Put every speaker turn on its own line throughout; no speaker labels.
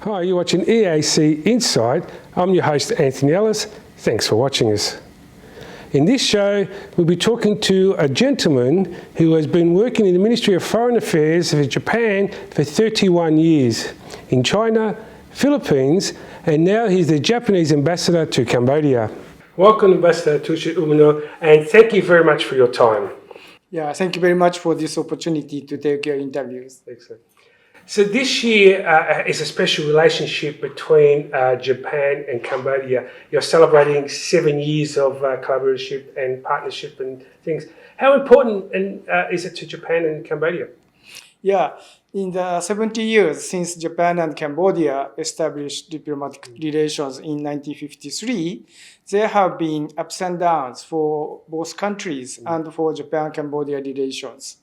Hi, you're watching EAC Insight. I'm your host, Anthony Ellis. Thanks for watching us. In this show, we'll be talking to a gentleman who has been working in the Ministry of Foreign Affairs of Japan for 31 years, in China, Philippines, and now he's the Japanese ambassador to Cambodia. Welcome, Ambassador Atsushi Ueno, and thank you very much for your time.
Yeah, thank you very much for this opportunity to take your interviews.
Excellent. So this year is a special relationship between Japan and Cambodia. You're celebrating 7 years of collaboration and partnership and things. How important is it to Japan and Cambodia?
Yeah, in the 70 years since Japan and Cambodia established diplomatic relations in 1953, there have been ups and downs for both countries and for Japan-Cambodia relations.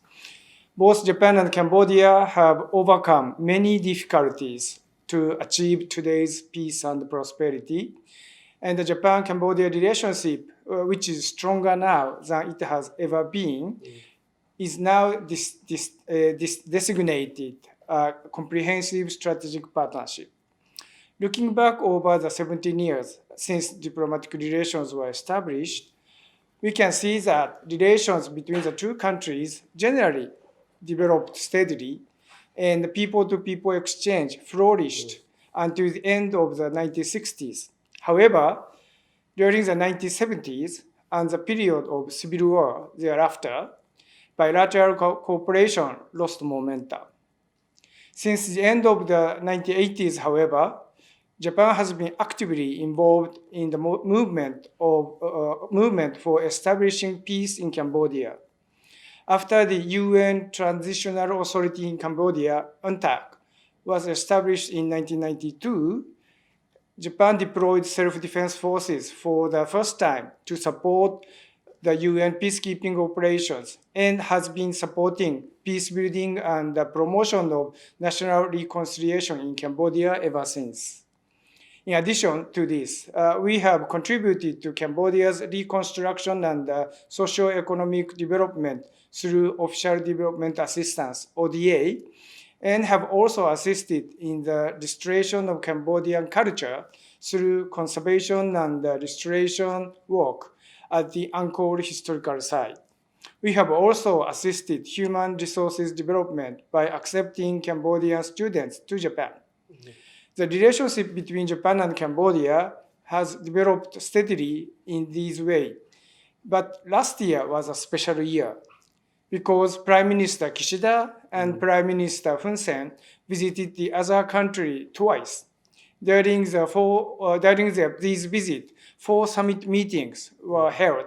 Both Japan and Cambodia have overcome many difficulties to achieve today's peace and prosperity. And the Japan-Cambodia relationship, which is stronger now than it has ever been, is now designated a comprehensive strategic partnership. Looking back over the 17 years since diplomatic relations were established, we can see that relations between the two countries generally developed steadily, and the people-to-people exchange flourished until the end of the 1960s. However, during the 1970s and the period of civil war thereafter, bilateral cooperation lost momentum. Since the end of the 1980s, however, Japan has been actively involved in the movement for establishing peace in Cambodia. After the UN Transitional Authority in Cambodia, UNTAC, was established in 1992, Japan deployed self-defense forces for the first time to support the UN peacekeeping operations and has been supporting peace building and the promotion of national reconciliation in Cambodia ever since. In addition to this, we have contributed to Cambodia's reconstruction and socio-economic development through Official Development Assistance, ODA, and have also assisted in the restoration of Cambodian culture through conservation and restoration work at the Angkor historical site. We have also assisted human resources development by accepting Cambodian students to Japan. The relationship between Japan and Cambodia has developed steadily in this way. But last year was a special year because Prime Minister Kishida and Prime Minister Hun Sen visited the other country twice. During these visits, 4 summit meetings were held,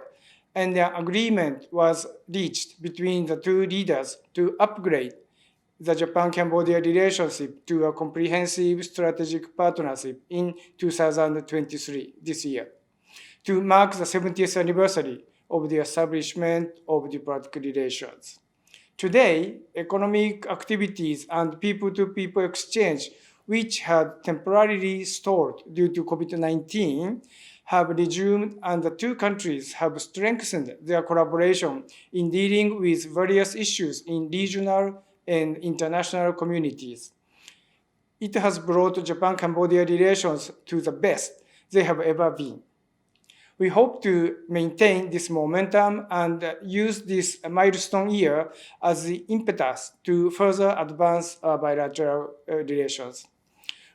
and an agreement was reached between the two leaders to upgrade the Japan-Cambodia relationship to a comprehensive strategic partnership in 2023, this year, to mark the 70th anniversary of the establishment of diplomatic relations. Today, economic activities and people-to-people exchange, which had temporarily stalled due to COVID-19, have resumed, and the two countries have strengthened their collaboration in dealing with various issues in regional and international communities. It has brought Japan-Cambodia relations to the best they have ever been. We hope to maintain this momentum and use this milestone year as the impetus to further advance our bilateral relations.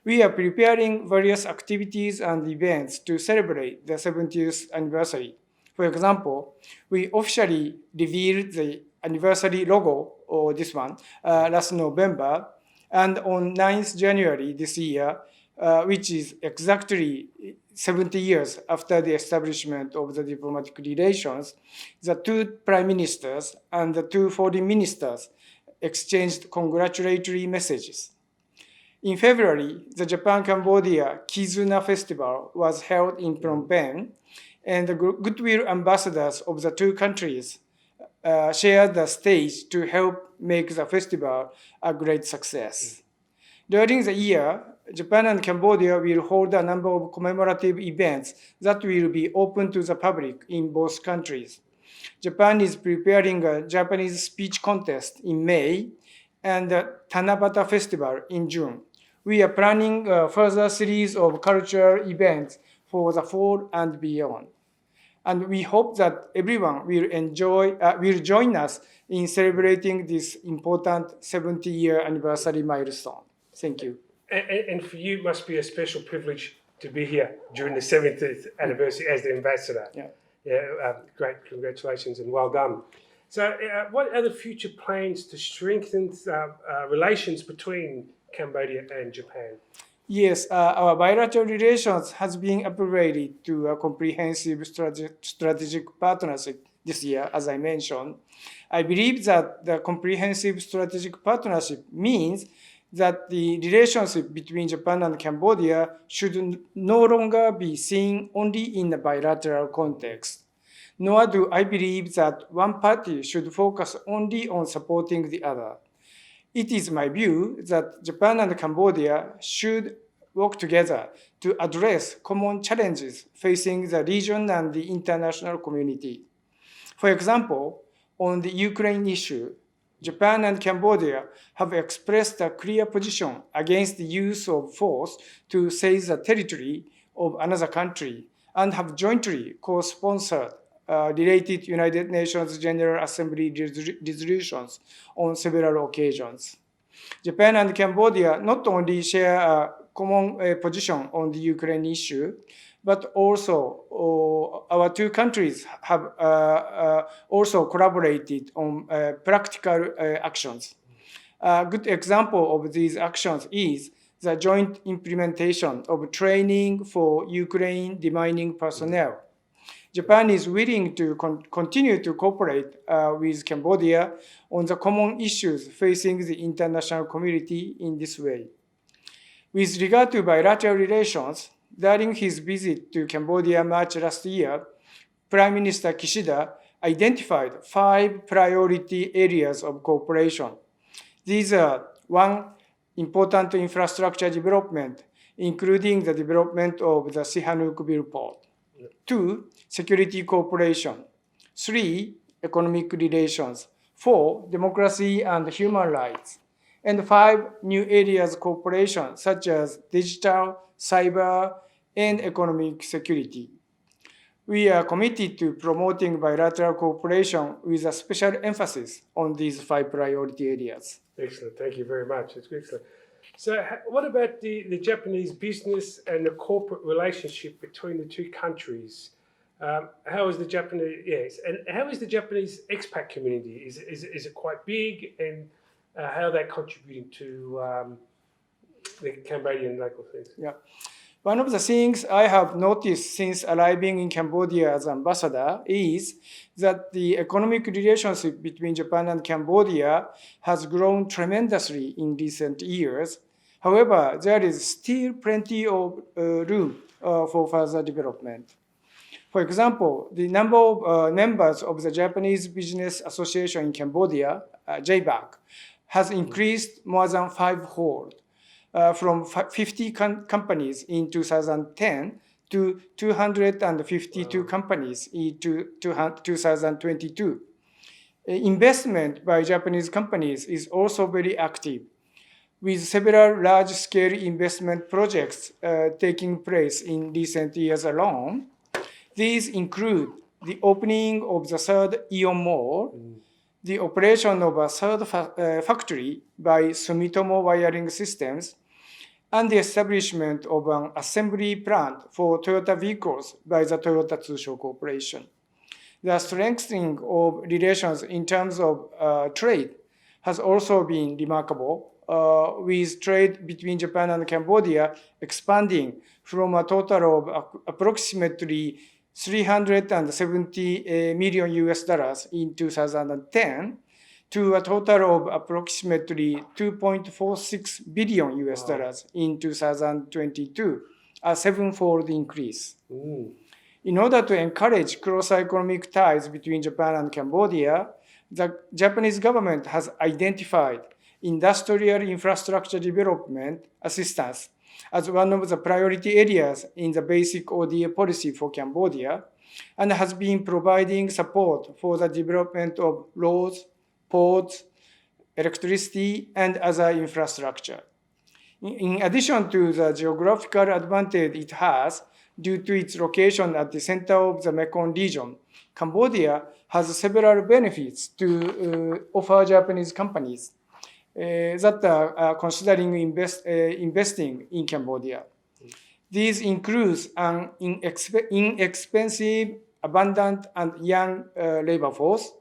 We are preparing various activities and events to celebrate the 70th anniversary. For example, we officially revealed the anniversary logo, or this one, last November, and on 9th January this year, which is exactly 70 years after the establishment of the diplomatic relations, the two prime ministers and the two foreign ministers exchanged congratulatory messages. In February, the Japan-Cambodia Kizuna Festival was held in Phnom Penh, and the goodwill ambassadors of the two countries shared the stage to help make the festival a great success. During the year, Japan and Cambodia will hold a number of commemorative events that will be open to the public in both countries. Japan is preparing a Japanese speech contest in May and the Tanabata Festival in June, we are planning a further series of cultural events for the fall and beyond. And we hope that everyone will join us in celebrating this important 70-year anniversary milestone. Thank you.
And for you, it must be a special privilege to be here during the 70th anniversary as the ambassador. Great, congratulations and well done. So what are the future plans to strengthen relations between Cambodia and Japan?
Yes, our bilateral relations has been upgraded to a comprehensive strategic partnership this year, as I mentioned. I believe that the comprehensive strategic partnership means that the relationship between Japan and Cambodia should no longer be seen only in a bilateral context. Nor do I believe that one party should focus only on supporting the other. It is my view that Japan and Cambodia should work together to address common challenges facing the region and the international community. For example, on the Ukraine issue, Japan and Cambodia have expressed a clear position against the use of force to seize the territory of another country and have jointly co-sponsored related United Nations General Assembly resolutions on several occasions. Japan and Cambodia not only share a common position on the Ukraine issue, but also our two countries have also collaborated on practical actions. A good example of these actions is the joint implementation of training for Ukraine demining personnel. Japan is willing to continue to cooperate with Cambodia on the common issues facing the international community in this way. With regard to bilateral relations, during his visit to Cambodia March last year, Prime Minister Kishida identified 5 priority areas of cooperation. These are 1. Important infrastructure development, including the development of the Sihanoukville port. 2. Security cooperation. 3. Economic relations. 4. Democracy and human rights. And 5. New areas cooperation, such as digital, cyber, and economic security. We are committed to promoting bilateral cooperation with a special emphasis on these 5 priority areas.
Excellent. Thank you very much. That's excellent. So what about the Japanese business and the corporate relationship between the two countries? How is the Japanese, and how is the Japanese expat community? Is it quite big, and how are they contributing to the Cambodian local things?
Yeah. One of the things I have noticed since arriving in Cambodia as ambassador is that the economic relationship between Japan and Cambodia has grown tremendously in recent years. However, there is still plenty of room for further development. For example, the number of members of the Japanese Business Association in Cambodia, JBAC, has increased more than 5-fold. From 50 companies in 2010 to 252 companies in 2022. Investment by Japanese companies is also very active, with several large-scale investment projects taking place in recent years alone. These include the opening of the 3rd Aeon Mall, the operation of a 3rd factory by Sumitomo Wiring Systems, and the establishment of an assembly plant for Toyota vehicles by the Toyota Tsusho Corporation. The strengthening of relations in terms of trade has also been remarkable, with trade between Japan and Cambodia expanding from a total of approximately $370 million in 2010 to a total of approximately $2.46 billion in 2022, a 7-fold increase. In order to encourage closer economic ties between Japan and Cambodia, the Japanese government has identified industrial infrastructure development assistance as one of the priority areas in the basic ODA policy for Cambodia, and has been providing support for the development of roads, ports, electricity, and other infrastructure. In addition to the geographical advantage it has due to its location at the center of the Mekong region, Cambodia has several benefits to offer Japanese companies that are considering investing in Cambodia. These include an inexpensive, abundant, and young labor force,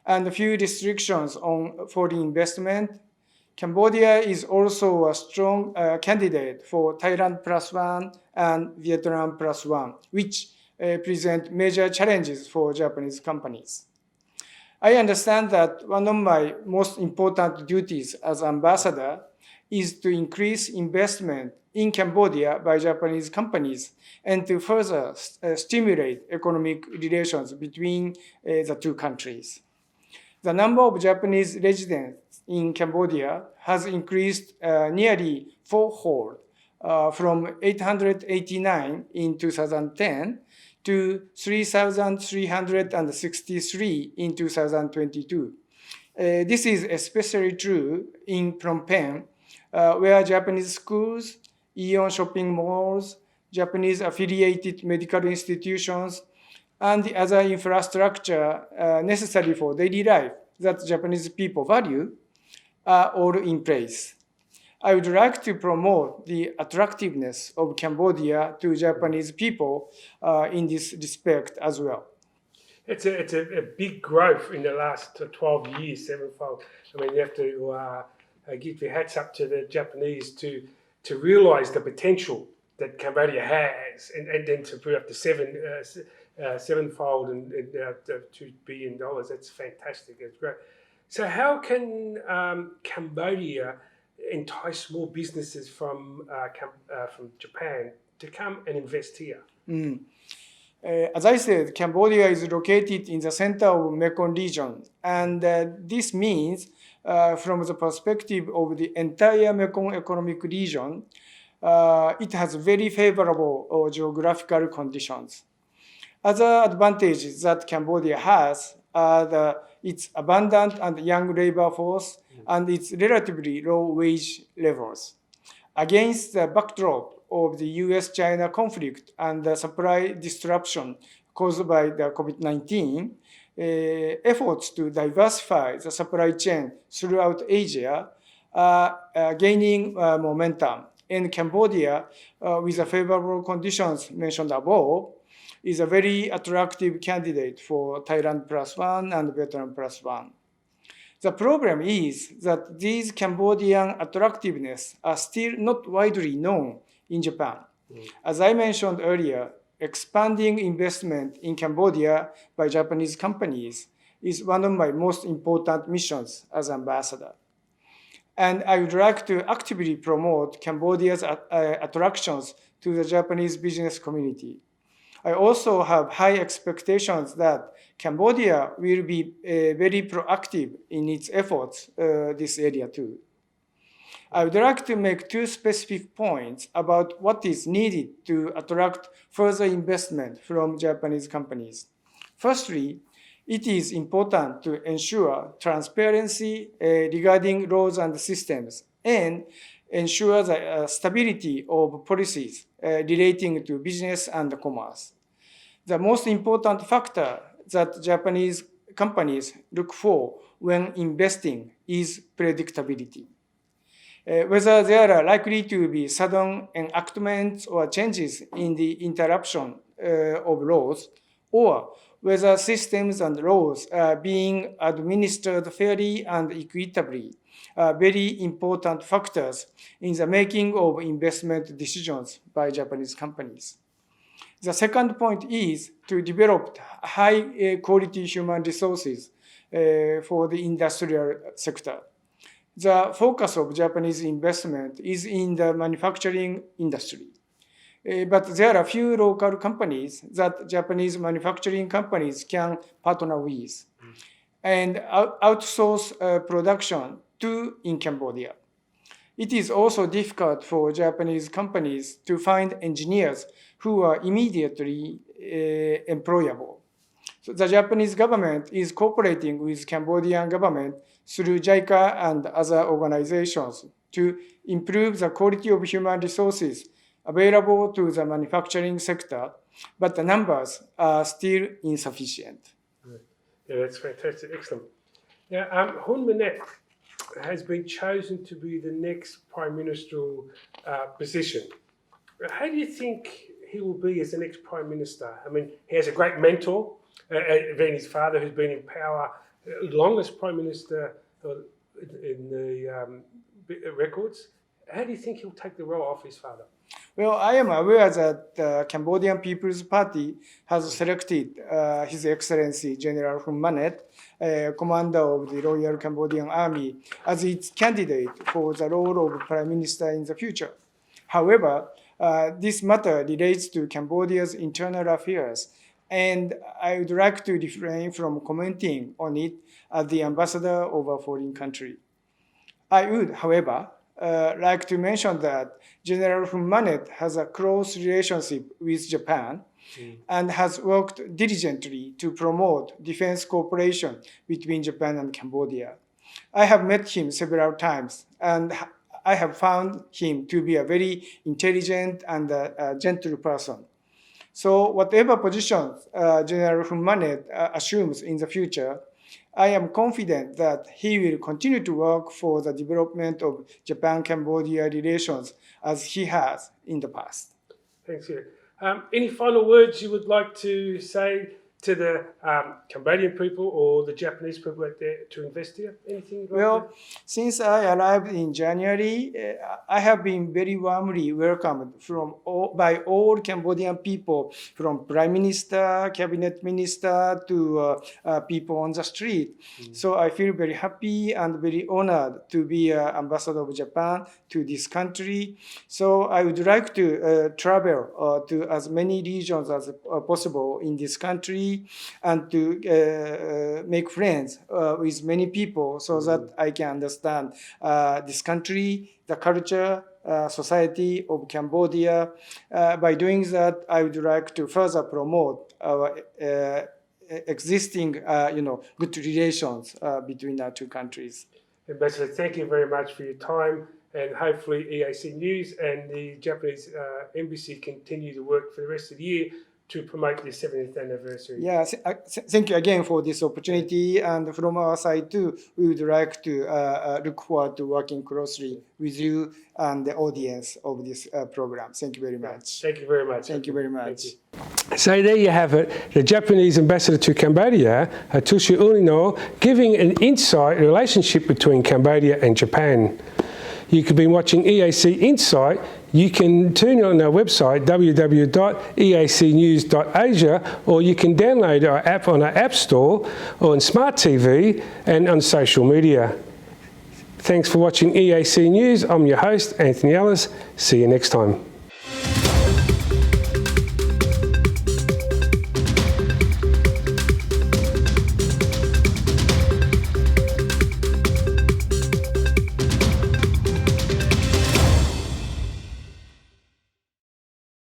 and few restrictions on foreign investment. Cambodia is also a strong candidate for Thailand +1 and Vietnam +1, which present major challenges for Japanese companies. I understand that one of my most important duties as ambassador is to increase investment in Cambodia by Japanese companies and to further stimulate economic relations between the two countries. The number of Japanese residents in Cambodia has increased nearly fourfold from 889 in 2010 to 3,363 in 2022. This is especially true in Phnom Penh, where Japanese schools, AEON shopping malls, Japanese affiliated medical institutions, and the other infrastructure necessary for daily life that Japanese people value are all in place. I would like to promote the attractiveness of Cambodia to Japanese people in this respect as well.
It's a big growth in the last 12 years, sevenfold. I mean, you have to give your hats up to the Japanese to realise the potential that Cambodia has, and then to put up to sevenfold and $2 billion. That's fantastic. That's great. So how can Cambodia entice more businesses from Japan to come and invest here?
As I said, Cambodia is located in the center of Mekong region, and this means from the perspective of the entire Mekong economic region, it has very favorable geographical conditions. Other advantages that Cambodia has are its abundant and young labor force and its relatively low wage levels. Against the backdrop of the US-China conflict and the supply disruption caused by the COVID-19, efforts to diversify the supply chain throughout Asia are gaining momentum. And Cambodia, with the favorable conditions mentioned above, is a very attractive candidate for Thailand +1 and Vietnam +1. The problem is that these Cambodian attractiveness are still not widely known in Japan. As I mentioned earlier, expanding investment in Cambodia by Japanese companies is one of my most important missions as ambassador. And I would like to actively promote Cambodia's attractions to the Japanese business community. I also have high expectations that Cambodia will be very proactive in its efforts this area too. I would like to make two specific points about what is needed to attract further investment from Japanese companies. Firstly, it is important to ensure transparency regarding laws and systems and ensure the stability of policies relating to business and commerce. The most important factor that Japanese companies look for when investing is predictability. Whether there are likely to be sudden enactments or changes in the interruption of laws, or whether systems and laws are being administered fairly and equitably are very important factors in the making of investment decisions by Japanese companies. The second point is to develop high-quality human resources for the industrial sector. The focus of Japanese investment is in the manufacturing industry. But there are few local companies that Japanese manufacturing companies can partner with and outsource production to in Cambodia. It is also difficult for Japanese companies to find engineers who are immediately employable. So the Japanese government is cooperating with Cambodian government through JICA and other organizations to improve the quality of human resources available to the manufacturing sector, but the numbers are still insufficient.
Yeah, that's fantastic. Excellent. Now, Hun Manet has been chosen to be the next prime ministerial position. How do you think he will be as the next prime minister? I mean, he has a great mentor, being his father, who's been in power longest prime minister in the records. How do you think he'll take the role of his father?
Well, I am aware that the Cambodian People's Party has selected His Excellency General Hun Manet, commander of the Royal Cambodian Army, as its candidate for the role of Prime Minister in the future. However, this matter relates to Cambodia's internal affairs, and I would like to refrain from commenting on it as the ambassador of a foreign country. I would, however, like to mention that General Hun Manet has a close relationship with Japan and has worked diligently to promote defense cooperation between Japan and Cambodia. I have met him several times, and I have found him to be a very intelligent and gentle person. So whatever position General Hun Manet assumes in the future, I am confident that he will continue to work for the development of Japan-Cambodia relations as he has in the past.
Thanks, you. Any final words you would like to say to the Cambodian people or the Japanese people out there to invest here? Anything you'd like to?
Since I arrived in January, I have been very warmly welcomed by all Cambodian people, from Prime Minister, Cabinet Minister to people on the street. So I feel very happy and very honored to be ambassador of Japan to this country. So I would like to travel to as many regions as possible in this country, and to make friends with many people so that I can understand this country, the culture, society of Cambodia. By doing that, I would like to further promote our existing, good relations between our two countries.
Ambassador, thank you very much for your time, and hopefully EAC News and the Japanese Embassy continue to work for the rest of the year to promote the 70th anniversary.
Yeah, thank you again for this opportunity. And from our side too, we would like to look forward to working closely with you and the audience of this program. Thank you very much.
Thank you very much.
Thank you very much.
So there you have it, the Japanese ambassador to Cambodia, Atsushi Ueno, giving an insight relationship between Cambodia and Japan. You could be watching EAC Insight. You can tune in on our website, www.eacnews.asia, or you can download our app on our App Store or on Smart TV and on social media. Thanks for watching EAC News. I'm your host, Anthony Ellis. See you next time.